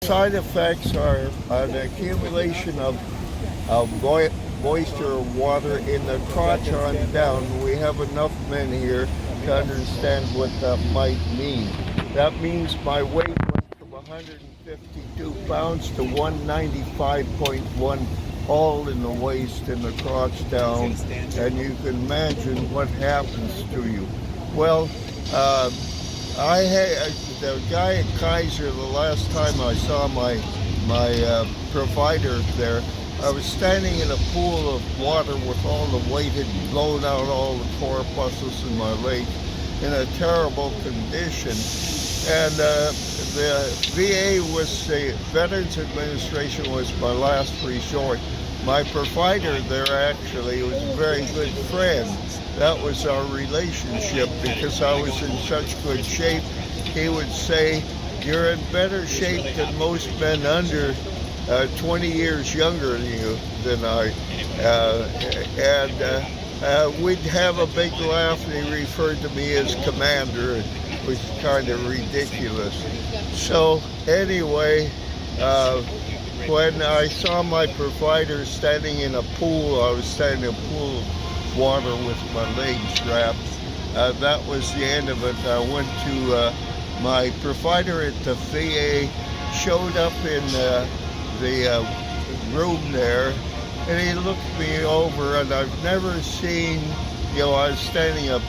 Side effects are an accumulation of moisture water in the crotch on down. We have enough men here to understand what that might mean. That means my weight went from 152 pounds to 195.1, all in the waist and the crotch down, and you can imagine what happens to you. Well, I had the guy at Kaiser. The last time I saw my provider there, I was standing in a pool of water with all the weight had blown out all the corpuscles in my leg in a terrible condition. And the VA was the Veterans Administration was my last resort. My provider there actually was a very good friend. That was our relationship because I was in such good shape. He would say, "You're in better shape than most men under 20 years younger than I." We'd have a big laugh, and he referred to me as Commander, which is kind of ridiculous. So anyway, when I saw my provider standing in a pool, I was standing in a pool of water with my legs wrapped. That was the end of it. I went to my provider at the VA, showed up in the room there, and he looked me over, and I've never seen, I was standing in a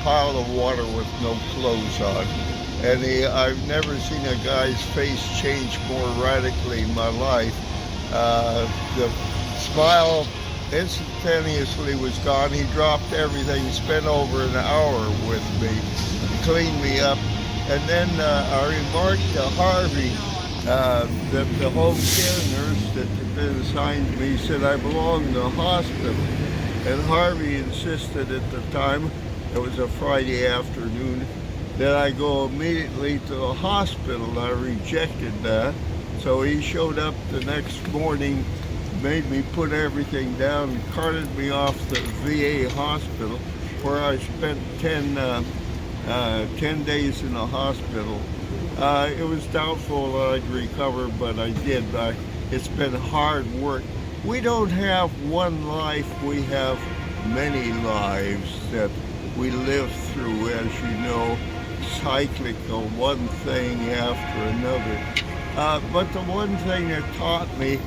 pile of water with no clothes on, and I've never seen a guy's face change more radically in my life. The smile instantaneously was gone. He dropped everything, spent over an hour with me, cleaned me up, and then I remarked to Harvey, the home care nurse that had been assigned to me, said I belong in the hospital. And Harvey insisted at the time, it was a Friday afternoon, that I go immediately to the hospital. I rejected that. So he showed up the next morning, made me put everything down, and carted me off the VA hospital, where I spent 10 days in the hospital. It was doubtful that I'd recover, but I did. It's been hard work. We don't have one life, we have many lives that we live through, as you know, cyclical, one thing after another. But the one thing that taught me,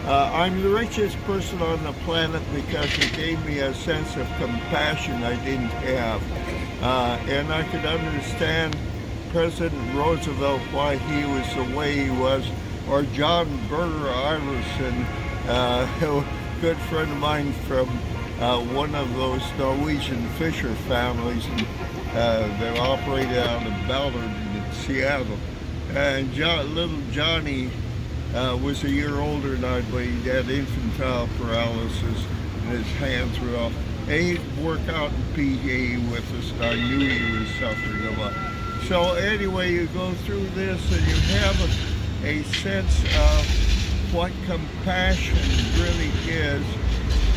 I'm the richest person on the planet because it gave me a sense of compassion I didn't have. And I could understand President Roosevelt, why he was the way he was, or John Berger Iverson, a good friend of mine from one of those Norwegian fisher families that operated out of Ballard in Seattle. And little Johnny was a year older than I, but he had infantile paralysis and his hands were off. And he'd work out in PA with us, and I knew he was suffering a lot. So anyway, you go through this and you have a sense of what compassion really is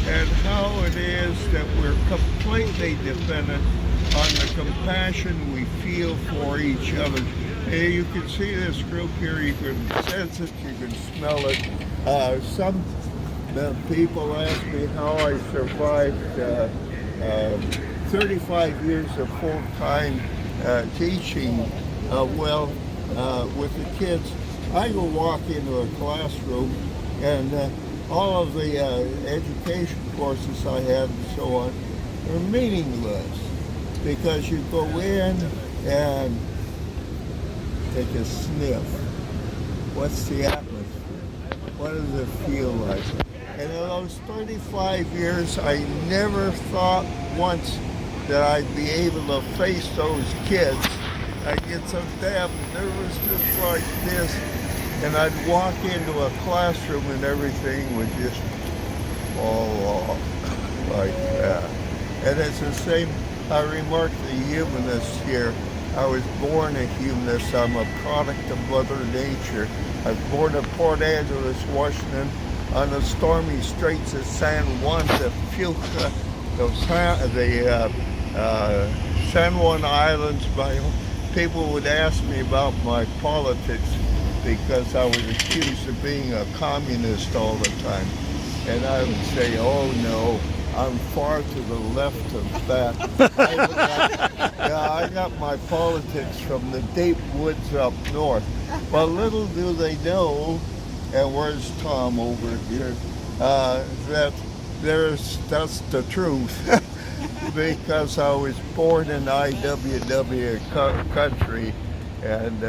and how it is that we're completely dependent on the compassion we feel for each other. And you can see this group here, you can sense it, you can smell it. Some people ask me how I survived 35 years of full-time teaching. With the kids, I go walk into a classroom and all of the education courses I had and so on are meaningless because you go in and take a sniff. What's the atmosphere? What does it feel like? And in those 35 years, I never thought once that I'd be able to face those kids. I get so damn nervous just like this, and I'd walk into a classroom and everything would just fall off like that. And it's the same, I remarked the humanists here. I was born a humanist. I'm a product of Mother Nature. I was born in Port Angeles, Washington, on the stormy straits of San Juan de Fuca, the San Juan Islands. People would ask me about my politics. because I was accused of being a communist all the time. And I would say, oh no, I'm far to the left of that. I got my politics from the deep woods up north. But little do they know, and where's Tom over here, that that's the truth. Because I was born in WWII country, and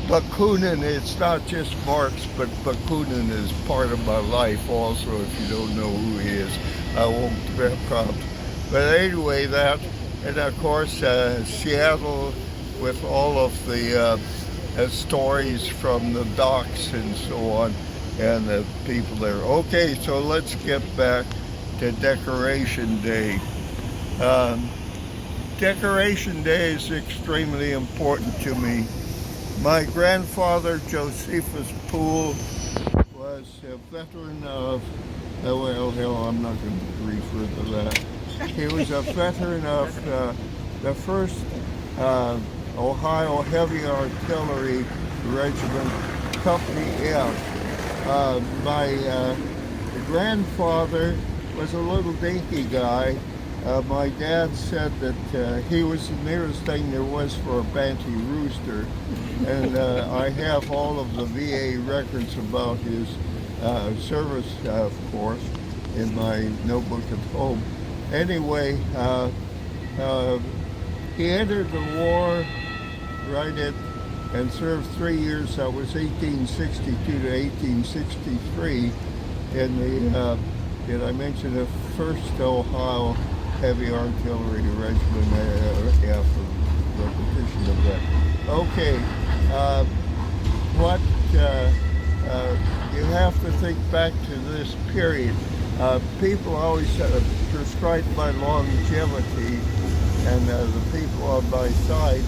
Bakunin, it's not just Marx, but Bakunin is part of my life also. If you don't know who he is, I won't prompt. But anyway, that, and of course Seattle with all of the stories from the docks and so on, and the people there. Okay, so let's get back to Decoration Day. Decoration Day is extremely important to me. My grandfather, Josephus Poole, was a veteran of, well, hell, I'm not going to refer to that. He was a veteran of the 1st Ohio Heavy Artillery Regiment, Company F. My grandfather was a little dinky guy. My dad said that he was the nearest thing there was for a banty rooster, and I have all of the VA records about his service, of course, in my notebook at home. Anyway, he entered the war right at and served 3 years. That was 1862 to 1863 in the, did I mention the 1st Ohio Heavy Artillery Regiment, for repetition of that. Okay, you have to think back to this period. People always prescribe my longevity, and the people on my side,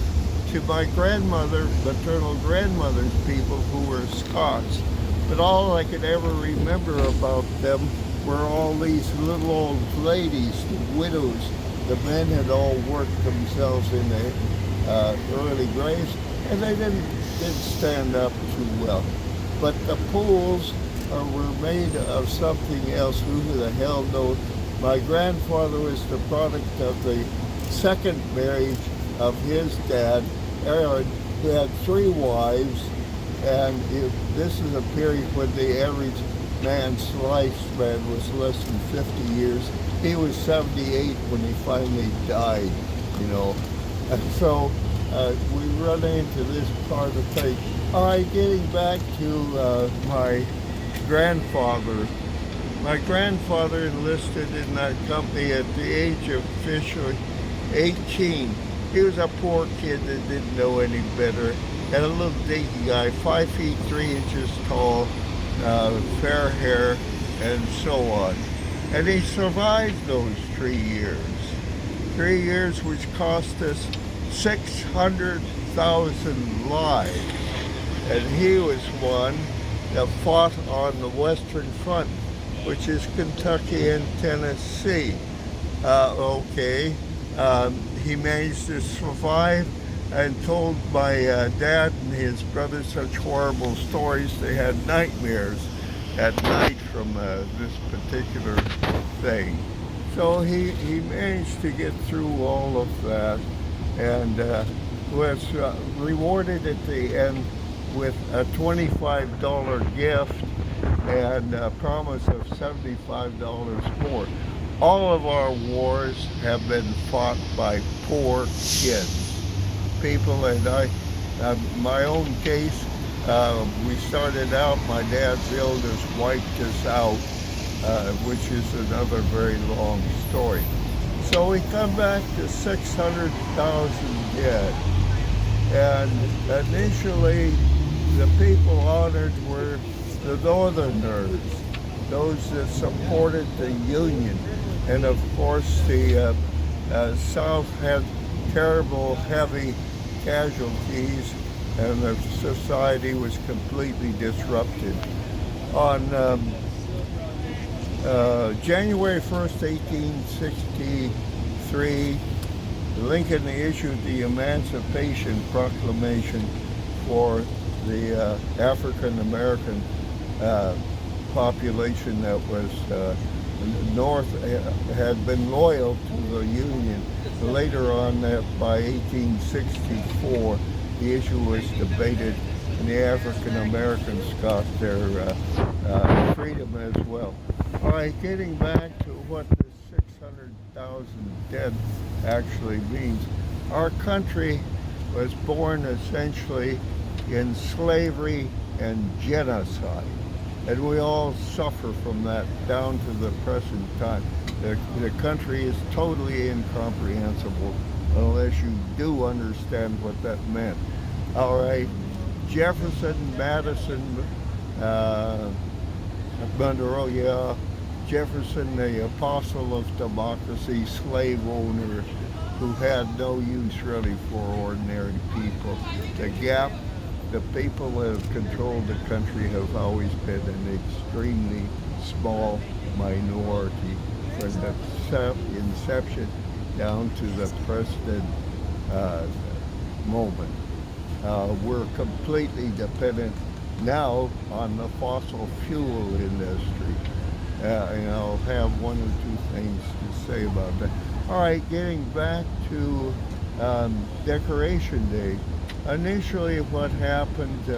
to my grandmother, maternal grandmother's people who were Scots. But all I could ever remember about them were all these little old ladies, the widows. The men had all worked themselves in the early graves, and they didn't stand up too well. But the pools were made of something else. Who the hell knows? My grandfather was the product of the second marriage of his dad, Aaron, who had 3 wives, and this is a period when the average man's lifespan was less than 50 years. He was 78 when he finally died, you know. And so we run into this part of the thing. All right, getting back to my grandfather. My grandfather enlisted in that company at the age of officially 18. He was a poor kid that didn't know any better, and a little dinky guy, 5 feet 3 inches tall, fair hair, and so on. And he survived those 3 years. 3 years which cost us 600,000 lives. And he was one that fought on the Western Front, which is Kentucky and Tennessee. He managed to survive and told my dad and his brother such horrible stories. They had nightmares at night from this particular thing. So he managed to get through all of that, and was rewarded at the end with a $25 gift and a promise of $75 more. All of our wars have been fought by poor kids. People, and my own case, we started out, my dad's illness wiped us out, which is another very long story. So we come back to 600,000 dead. And initially, the people honored were the Northerners, those that supported the Union. And of course, the South had terrible, heavy casualties, and the society was completely disrupted. On January 1st, 1863, Lincoln issued the Emancipation Proclamation for the African American population that was north had been loyal to the Union. Later on, by 1864, the issue was debated, and the African Americans got their freedom as well. All right, getting back to what the 600,000 dead actually means. Our country was born essentially in slavery and genocide, and we all suffer from that down to the present time. The country is totally incomprehensible unless you do understand what that meant. All right, Jefferson, Madison, Monroe, yeah, Jefferson, the apostle of democracy, slave owner who had no use really for ordinary people. The Gap, the people that have controlled the country have always been an extremely small minority from the inception down to the present moment. We're completely dependent now on the fossil fuel industry. And I'll have one or two things to say about that. All right, getting back to Decoration Day. Initially what happened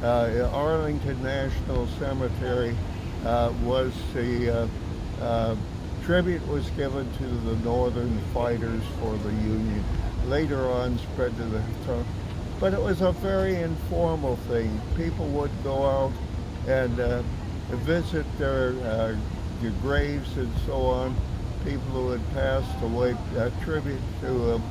Arlington National Cemetery was the tribute was given to the Northern fighters for the Union. Later on spread to the but it was a very informal thing. People would go out and visit their graves and so on, people who had passed away, tribute to them,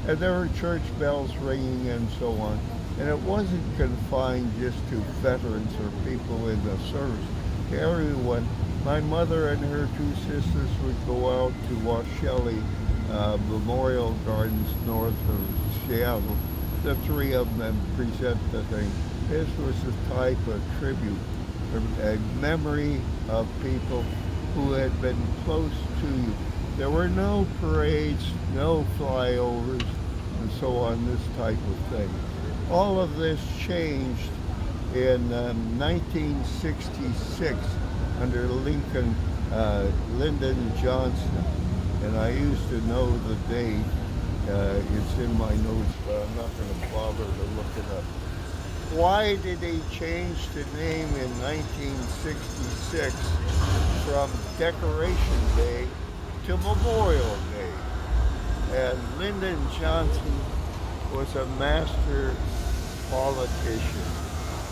and there were church bells ringing and so on. And it wasn't confined just to veterans or people in the service, to everyone. My mother and her two sisters would go out to Washelli Memorial Gardens north of Seattle. The three of them present the thing. This was a type of tribute, a memory of people who had been close to you. There were no parades, no flyovers, and so on, this type of thing. All of this changed in 1966 under Lyndon Johnson, and I used to know the date. It's in my notes, but I'm not going to bother to look it up. Why did they change the name in 1966 from Decoration Day to Memorial Day? And Lyndon Johnson was a master politician,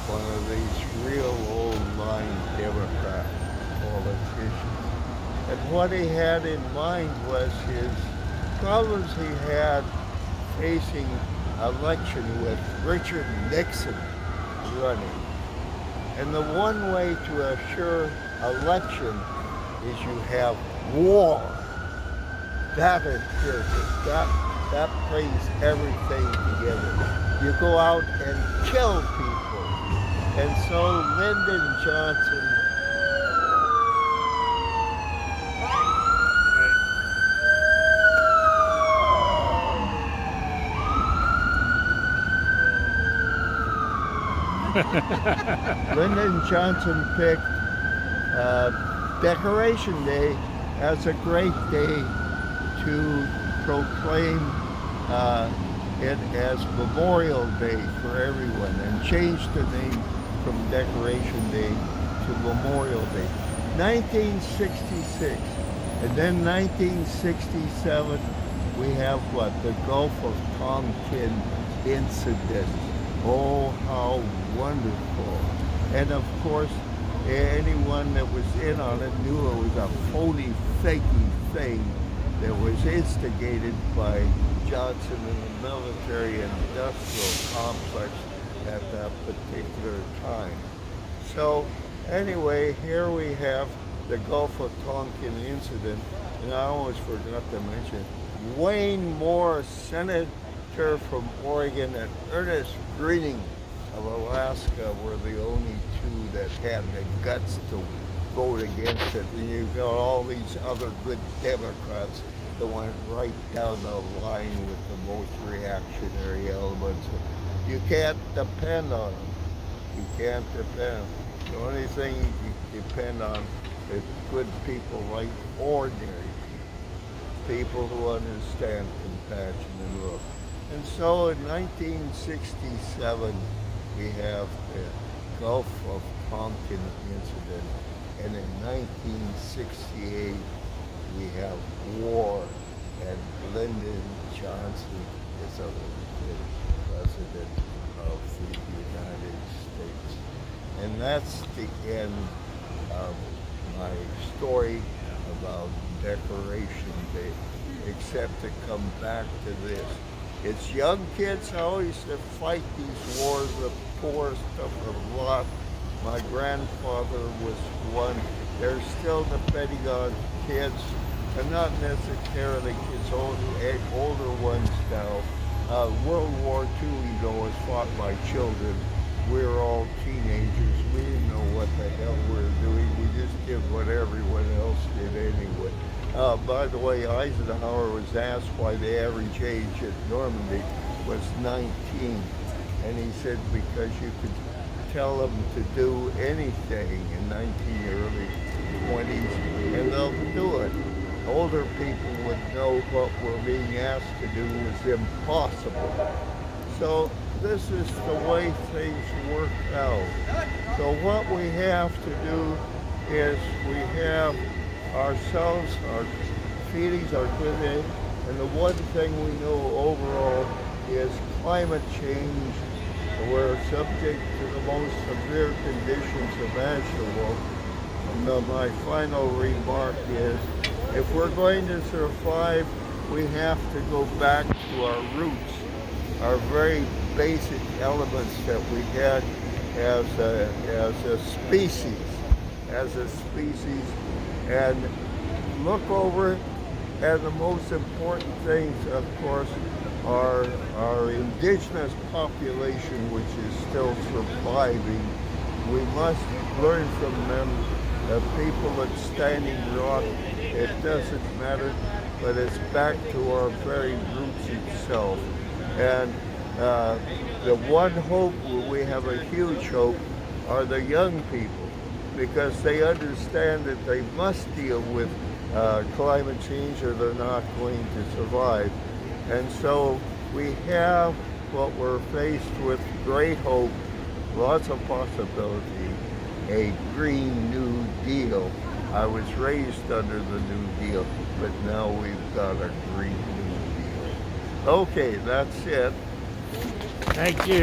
one of these real old-line Democrat politicians. And what he had in mind was his problems he had facing election with Richard Nixon running. And the one way to assure election is you have war. That is perfect. That brings everything together. You go out and kill people. And so Lyndon Johnson Lyndon Johnson picked Decoration Day as a great day to proclaim it as Memorial Day for everyone and changed the name from Decoration Day to Memorial Day. 1966, and then 1967 we have what? The Gulf of Tonkin incident. Oh, how wonderful. And of course, anyone that was in on it knew it was a phony, fakey thing that was instigated by Johnson and the military industrial complex at that particular time. So anyway, here we have the Gulf of Tonkin incident, and I almost forgot to mention Wayne Moore, Senator from Oregon, and Ernest Greening of Alaska were the only two that had the guts to vote against it. And you've got all these other good Democrats that went right down the line with the most reactionary elements. You can't depend on them. You can't depend. The only thing you depend on is good people, like ordinary people who understand compassion and love. And so in 1967, we have the Gulf of Tonkin incident, and in 1968, we have war, and Lyndon Johnson is elected president of the United States. And that's the end of my story about Decoration Day, except to come back to this. It's young kids always that fight these wars. The poor suffer a lot. My grandfather was one. They're still depending on kids, and not necessarily kids, older ones now. World War II, was fought by children. We were all teenagers. We didn't know what the hell we were doing. We just did what everyone else did anyway. By the way, Eisenhower was asked why the average age at Normandy was 19. And he said, because you could tell them to do anything in early 20s, and they'll do it. Older people would know what we're being asked to do is impossible. So this is the way things work out. So what we have to do is we have ourselves, our feelings, our good, and the one thing we know overall is climate change. We're subject to the most severe conditions imaginable. And my final remark is, if we're going to survive, we have to go back to our roots, our very basic elements that we had as a species, and look over. And the most important things, of course, are our indigenous population, which is still surviving. We must learn from them. The people at Standing Rock, it doesn't matter, but it's back to our very roots itself. And the one hope, we have a huge hope, are the young people, because they understand that they must deal with climate change or they're not going to survive. And so we have what we're faced with, great hope, lots of possibility, a Green New Deal. I was raised under the New Deal, but now we've got a Green New Deal. Okay, that's it. Thank you.